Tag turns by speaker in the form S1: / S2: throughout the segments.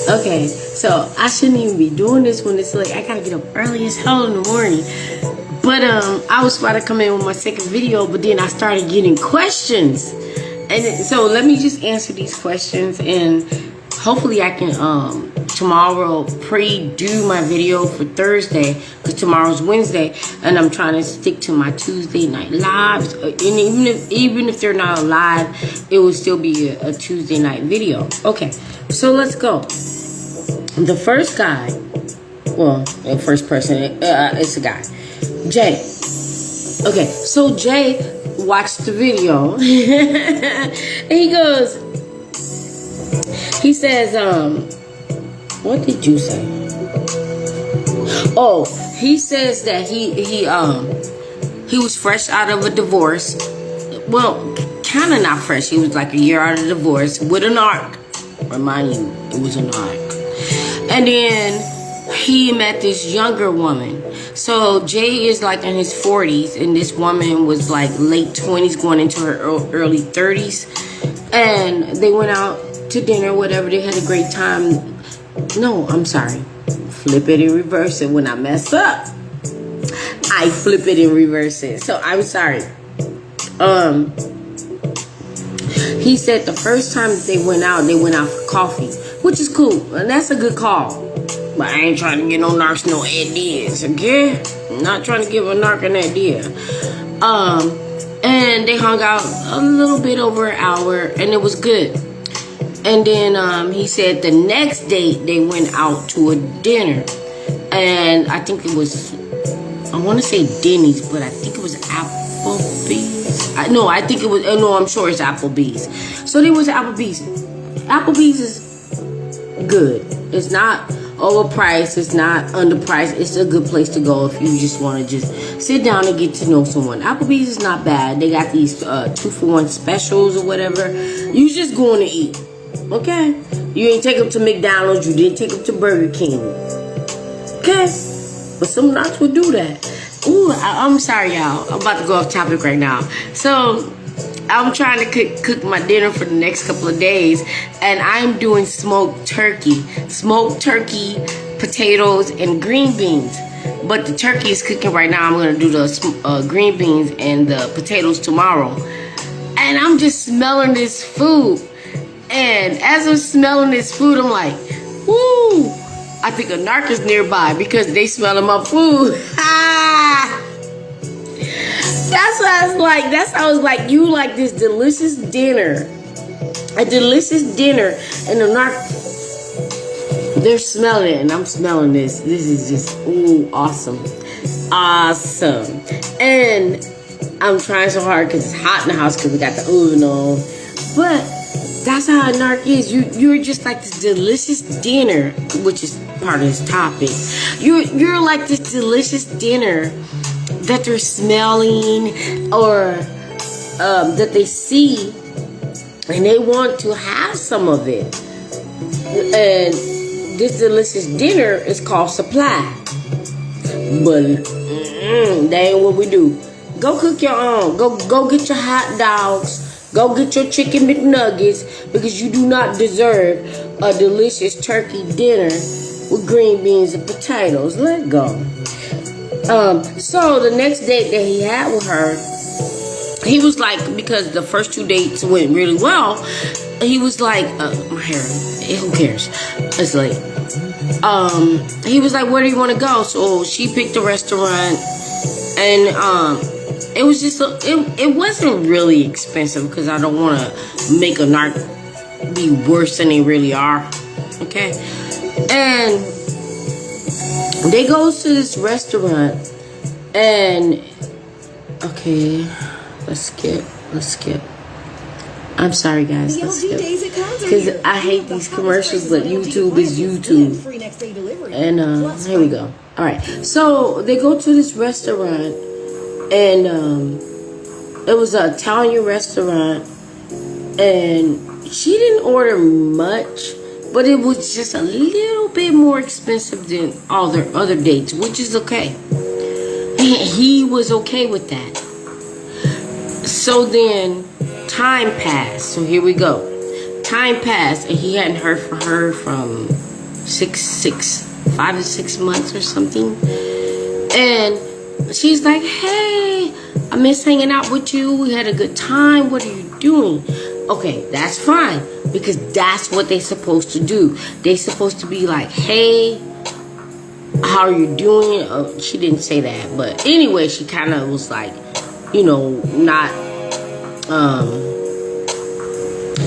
S1: Okay, so I shouldn't even be doing this when it's like I gotta get up early as hell in the morning. But I was about to come in with my second video, but then I started getting questions, so let me just answer these questions, and hopefully I can tomorrow pre-do my video for Thursday, because tomorrow's Wednesday, and I'm trying to stick to my Tuesday night lives. And even if they're not live, it will still be a Tuesday night video. Okay, so let's go. The first guy, well, the first person, it's a guy, Jay. Okay, so Jay watched the video, and he says, what did you say? Oh, he says that he was fresh out of a divorce. Well, kind of not fresh. He was like a year out of divorce with an narc. Remind you, it was a narc. And then he met this younger woman. So Jay is like in his 40s, and this woman was like late 20s going into her early 30s. And they went out to dinner, whatever. They had a great time. No, I'm sorry. Flip it and reverse it. When I mess up, I flip it and reverse it. So I'm sorry. He said the first time that they went out for coffee, which is cool, and that's a good call. But I ain't trying to get no narcs no ideas, okay? I'm not trying to give a narc an idea. And they hung out a little bit over an hour, and it was good. And then he said the next date they went out to a dinner, and I think it was, I want to say Denny's, but I think it was Applebee's. I'm sure it's Applebee's. So they was Applebee's. Applebee's is good. It's not overpriced. It's not underpriced. It's a good place to go if you just want to just sit down and get to know someone. Applebee's is not bad. They got these 2-for-1 specials or whatever. You just going to eat. Okay? You ain't take them to McDonald's. You didn't take them to Burger King. Okay? But some narcs would do that. Ooh, I'm sorry, y'all. I'm about to go off topic right now. So, I'm trying to cook my dinner for the next couple of days, and I'm doing smoked turkey, potatoes, and green beans. But the turkey is cooking right now. I'm gonna do the green beans and the potatoes tomorrow. And I'm just smelling this food, and as I'm smelling this food, I'm like, woo! I think a narc is nearby because they smelling my food. That's how I was like, you like this delicious dinner. A delicious dinner. And the narc, they're smelling it, and I'm smelling this. This is just, ooh, awesome. Awesome. And I'm trying so hard because it's hot in the house because we got the oven on. But that's how a narc is. You're just like this delicious dinner, which is part of his topic. You're like this delicious dinner that they're smelling, or that they see, and they want to have some of it. And this delicious dinner is called supply. But that ain't what we do. Go cook your own. Go get your hot dogs. Go get your chicken McNuggets, because you do not deserve a delicious turkey dinner with green beans and potatoes. Let go. So the next date that he had with her, he was like, because the first 2 dates went really well, he was like, my hair, who cares? It's late. He was like, where do you want to go? So she picked a restaurant, and it was just, it wasn't really expensive, because I don't want to make a narc be worse than they really are. Okay? And they goes to this restaurant, and okay, let's skip. I'm sorry, guys. Let's skip, because I hate these commercials, but YouTube is YouTube. And here we go. All right, so they go to this restaurant, and it was an Italian restaurant, and she didn't order much, but it was just a little bit more expensive than all their other dates, which is okay. And he was okay with that. So then time passed. So here we go. Time passed, and he hadn't heard from her from 5 to 6 months or something. And she's like, hey, I miss hanging out with you. We had a good time. What are you doing? Okay, that's fine, because that's what they're supposed to do. They're supposed to be like, hey, how are you doing? She didn't say that, but anyway, she kind of was like, not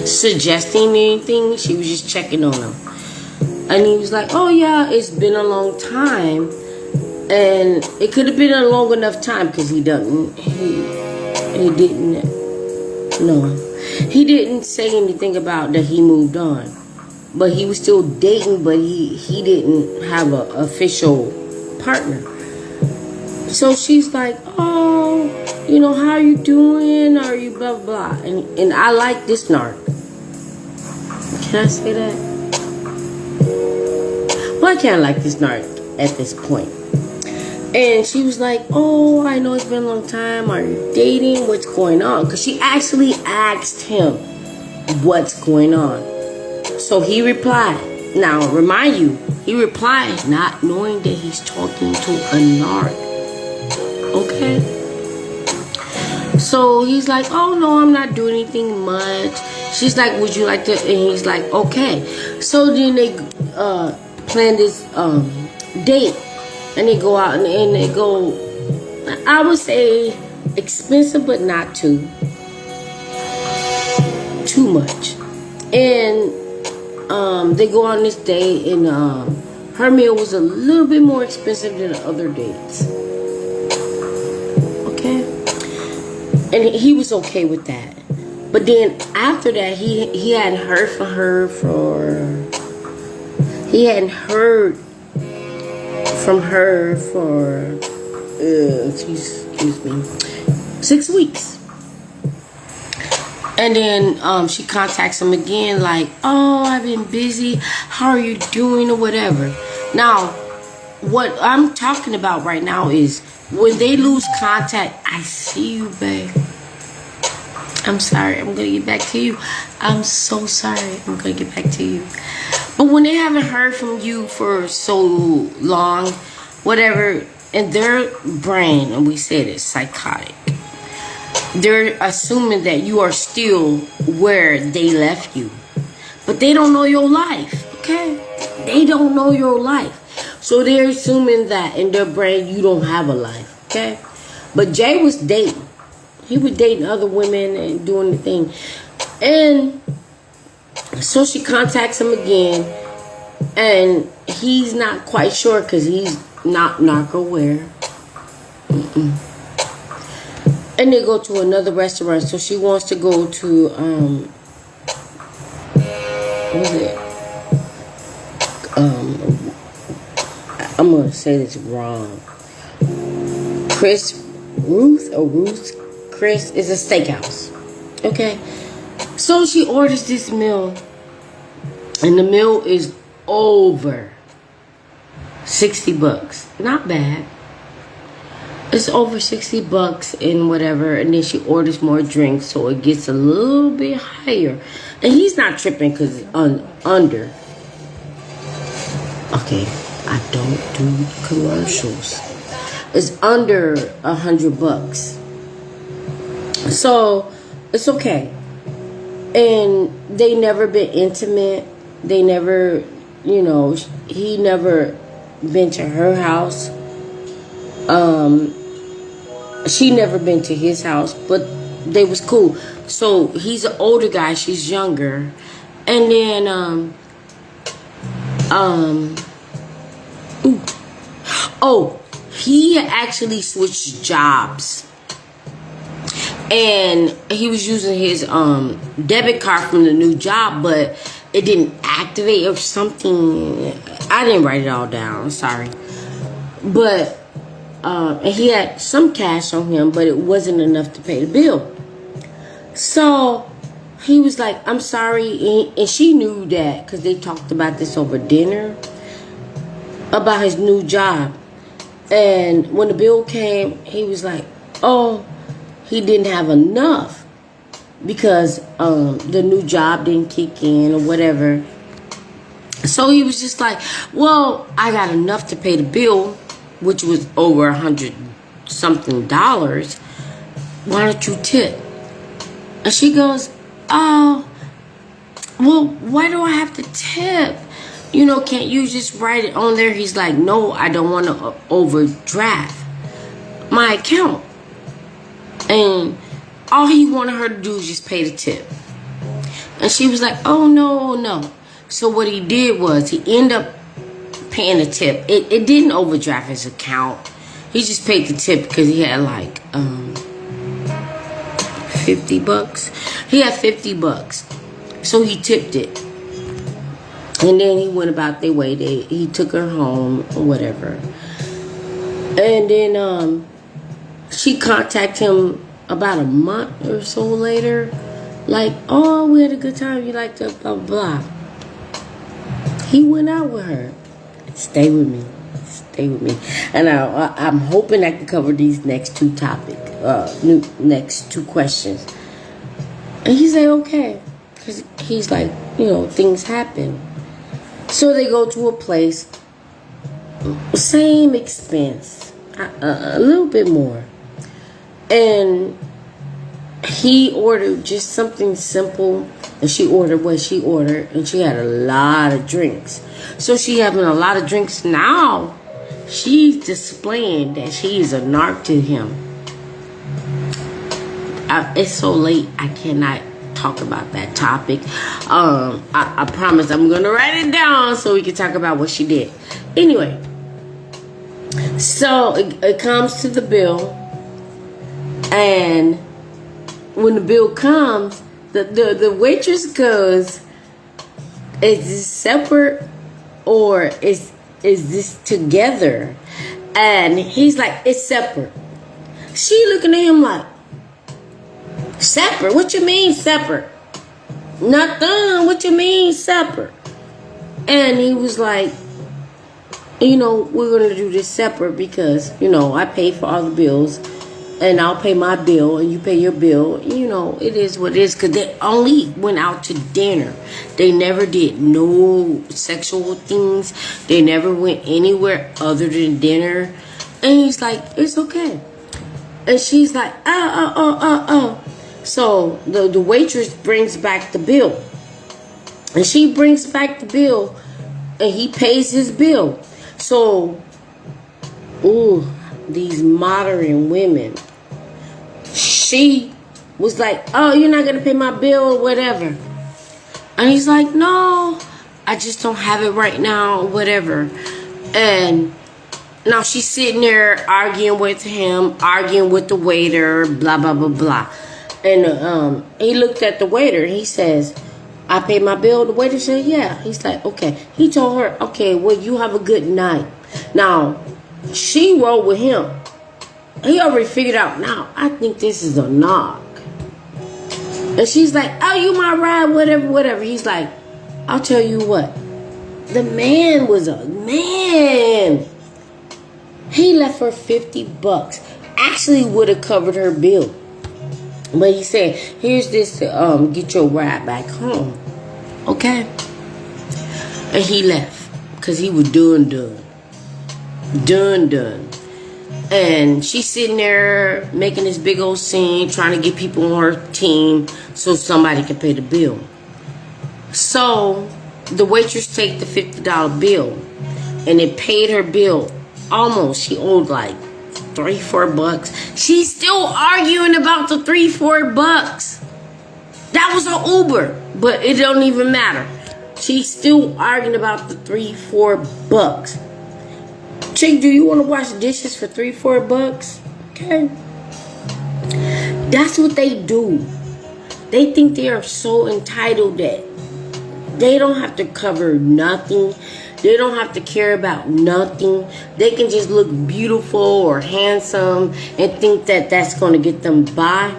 S1: suggesting anything. She was just checking on him. And he was like, oh yeah, it's been a long time. And it could have been a long enough time, because he didn't say anything about that he moved on. But he was still dating, but he didn't have an official partner. So she's like, oh, how are you doing? Are you blah, blah, blah. And I like this narc. Can I say that? Well, I can't like this narc at this point. And she was like, oh, I know it's been a long time. Are you dating? What's going on? Because she actually asked him what's going on. So he replied. Now, remind you, he replied not knowing that he's talking to a narc. Okay? So he's like, oh, no, I'm not doing anything much. She's like, would you like to? And he's like, okay. So then they plan this date. And they go out and they go, I would say expensive, but not too much. And they go on this date, and her meal was a little bit more expensive than the other dates. Okay? And he was okay with that. But then after that, he hadn't heard from her for excuse me, 6 weeks. And then she contacts him again, like, oh, I've been busy, how are you doing, or whatever. Now, what I'm talking about right now is when they lose contact. I see you, babe. I'm sorry, I'm gonna get back to you. I'm so sorry, I'm gonna get back to you. But when they haven't heard from you for so long, whatever, in their brain, and we said it's psychotic, they're assuming that you are still where they left you. But they don't know your life, okay? They don't know your life. So they're assuming that in their brain you don't have a life, okay? But Jay was dating. He was dating other women and doing the thing. And so she contacts him again, and he's not quite sure because he's not narco-aware. And they go to another restaurant. So she wants to go to, what was it? I'm going to say this wrong. Chris is a steakhouse. Okay? So she orders this meal, and the meal is over $60. Not bad. It's over $60 and whatever, and then she orders more drinks, so it gets a little bit higher. And he's not tripping because it's under. Okay, I don't do commercials. It's under $100. So it's okay. And they never been intimate. They never, he never been to her house. She never been to his house, but they was cool. So he's an older guy, she's younger. And then he actually switched jobs. And he was using his debit card from the new job, but it didn't activate or something. I didn't write it all down, sorry. But and he had some cash on him, but it wasn't enough to pay the bill. So he was like, I'm sorry. And she knew that because they talked about this over dinner, about his new job. And when the bill came, he was like, oh, he didn't have enough because the new job didn't kick in or whatever. So he was just like, well, I got enough to pay the bill, which was over $100-something. Why don't you tip? And she goes, oh, well, why do I have to tip? Can't you just write it on there? He's like, no, I don't want to overdraft my account. And all he wanted her to do is just pay the tip. And she was like, oh, no. So what he did was he ended up paying the tip. It didn't overdraft his account. He just paid the tip because he had like $50. He had $50. So he tipped it. And then he went about their way. He took her home or whatever. And then she contacted him about a month or so later. Like, oh, we had a good time. You like to blah, blah. He went out with her. Stay with me. And I'm hoping I can cover these next two topics. Next two questions. And he said, okay. Because he's like, things happen. So they go to a place. Same expense. A little bit more. And he ordered just something simple. And she ordered what she ordered. And she had a lot of drinks. So she having a lot of drinks now. She's displaying that she is a narc to him. It's so late. I cannot talk about that topic. I promise I'm going to write it down so we can talk about what she did. Anyway. So it comes to the bill. And when the bill comes, the waitress goes, is this separate or is this together? And he's like, it's separate. She looking at him like, separate? What you mean separate? Nothing. What you mean separate? And he was like, we're going to do this separate because, I pay for all the bills. And I'll pay my bill and you pay your bill. It is what it is. Because they only went out to dinner. They never did no sexual things. They never went anywhere other than dinner. And he's like, it's okay. And she's like, oh. So the waitress brings back the bill. And she brings back the bill. And he pays his bill. So, these modern women. She was like, oh, you're not going to pay my bill or whatever. And he's like, no, I just don't have it right now or whatever. And now she's sitting there arguing with him, arguing with the waiter, blah, blah, blah, blah. And he looked at the waiter. He says, I paid my bill. The waiter said, yeah. He's like, okay. He told her, okay, well, you have a good night. Now, she rolled with him. He already figured out, now, I think this is a knock. And she's like, oh, you my ride, whatever. He's like, I'll tell you what. The man was a man. He left her $50. Actually would have covered her bill. But he said, here's this to get your ride back home. Okay? And he left. Because he was done. And she's sitting there making this big old scene, trying to get people on her team so somebody can pay the bill. So the waitress take the $50 bill and it paid her bill almost. She owed like $3-4. She's still arguing about the $3-4. That was her Uber, but it don't even matter. She's still arguing about the $3-4. Chick, do you want to wash dishes for $3-4? Okay. That's what they do. They think they are so entitled that they don't have to cover nothing. They don't have to care about nothing. They can just look beautiful or handsome and think that that's going to get them by.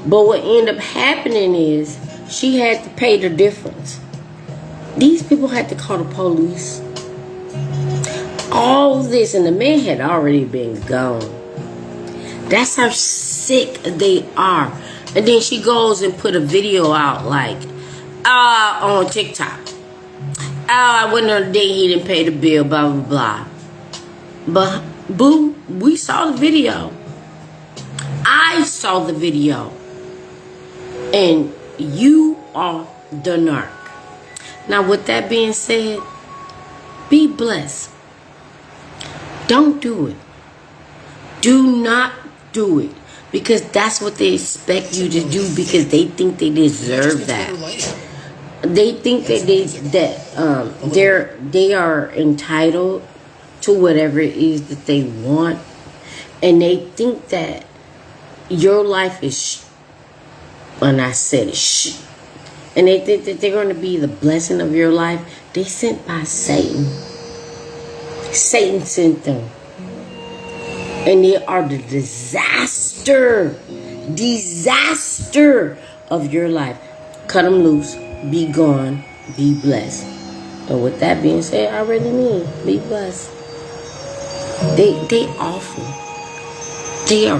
S1: But what ended up happening is she had to pay the difference. These people had to call the police. All this, and the man had already been gone. That's how sick they are. And then she goes and put a video out like on TikTok. I went on a date, he didn't pay the bill, blah, blah, blah. But, boo, we saw the video. I saw the video. And you are the narc. Now, with that being said, be blessed. Don't do it. Do not do it. Because that's what they expect you to do, because they think they deserve that. They think that they are entitled to whatever it is that they want, and they think that your life is and I said it, and they think that they're going to be the blessing of your life. They sent by Satan. Satan sent them. And they are the disaster of your life. Cut them loose. Be gone. Be blessed. And with that being said, I really mean be blessed. They awful. They are